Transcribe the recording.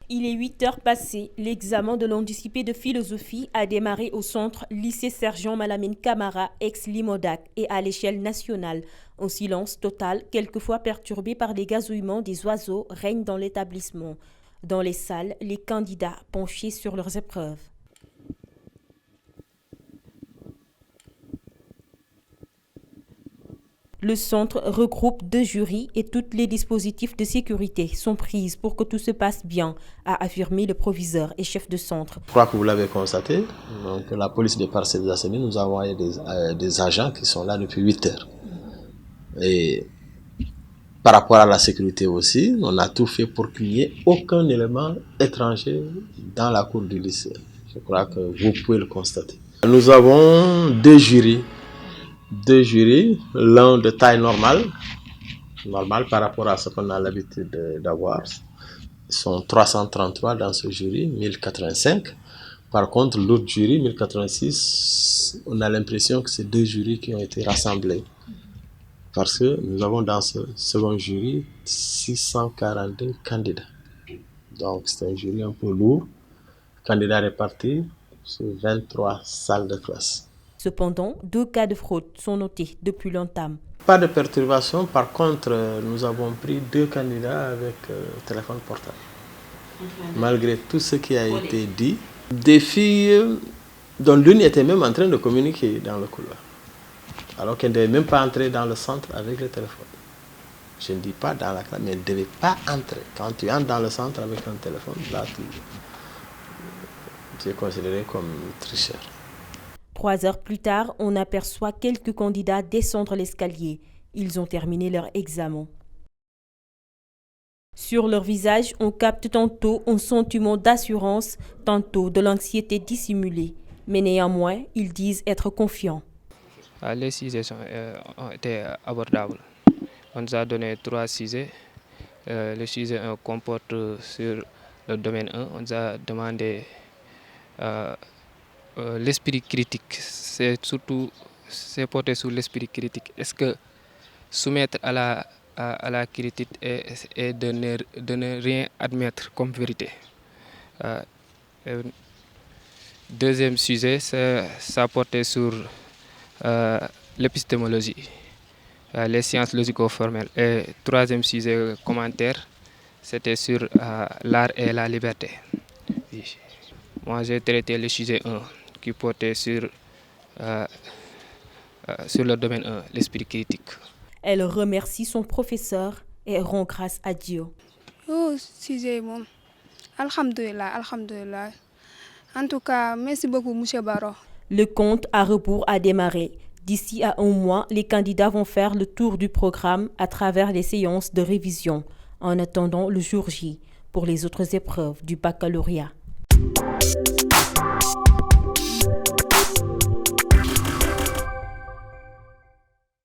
Il est 8 heures passées. L'examen de l'anticipé de philosophie a démarré au centre lycée Sergent Malamine Camara, ex-Limodac, et à l'échelle nationale. Un silence total, quelquefois perturbé par les gazouillements des oiseaux, règne dans l'établissement. Dans les salles, les candidats penchés sur leurs épreuves. Le centre regroupe 2 jurys et tous les dispositifs de sécurité sont pris pour que tout se passe bien, a affirmé le proviseur et chef de centre. Je crois que vous l'avez constaté, donc la police des Parcelles Assainies nous a envoyé des agents qui sont là depuis 8 heures. Et par rapport à la sécurité aussi, on a tout fait pour qu'il n'y ait aucun élément étranger dans la cour du lycée. Je crois que vous pouvez le constater. Nous avons 2 jurys. 2 jurys, l'un de taille normale par rapport à ce qu'on a l'habitude d'avoir. Ils sont 333 dans ce jury, 1085. Par contre, l'autre jury, 1086, on a l'impression que c'est 2 jurys qui ont été rassemblés. Parce que nous avons dans ce second jury 642 candidats. Donc c'est un jury un peu lourd. Candidats répartis sur 23 salles de classe. Cependant, 2 cas de fraude sont notés depuis l'entame. Pas de perturbation, par contre, nous avons pris 2 candidats avec téléphone portable. Malgré tout ce qui a été dit, des filles dont l'une était même en train de communiquer dans le couloir, alors qu'elle ne devait même pas entrer dans le centre avec le téléphone. Je ne dis pas dans la classe, mais elle ne devait pas entrer. Quand tu entres dans le centre avec un téléphone, là, tu es considéré comme tricheur. 3 heures plus tard, on aperçoit quelques candidats descendre l'escalier. Ils ont terminé leur examen. Sur leur visage, on capte tantôt un sentiment d'assurance, tantôt de l'anxiété dissimulée. Mais néanmoins, ils disent être confiants. Les sujets ont été abordables. On nous a donné 3 sujets. Le sujet 1 comporte sur le domaine 1. On nous a demandé l'esprit critique. C'est porté sur l'esprit critique. Est-ce que soumettre à la critique et de ne rien admettre comme vérité? Deuxième sujet, ça portait sur l'épistémologie, les sciences logico-formelles. Et troisième sujet, commentaire, c'était sur l'art et la liberté. Oui. Moi, j'ai traité le sujet 1 qui portait sur le domaine 1, l'esprit critique. Elle remercie son professeur et rend grâce à Dieu. Oh, sujet bon. Alhamdulillah, alhamdulillah. En tout cas, merci beaucoup, M. Baro. Le compte à rebours a démarré. D'ici à 1 mois, les candidats vont faire le tour du programme à travers les séances de révision, en attendant le jour J pour les autres épreuves du baccalauréat.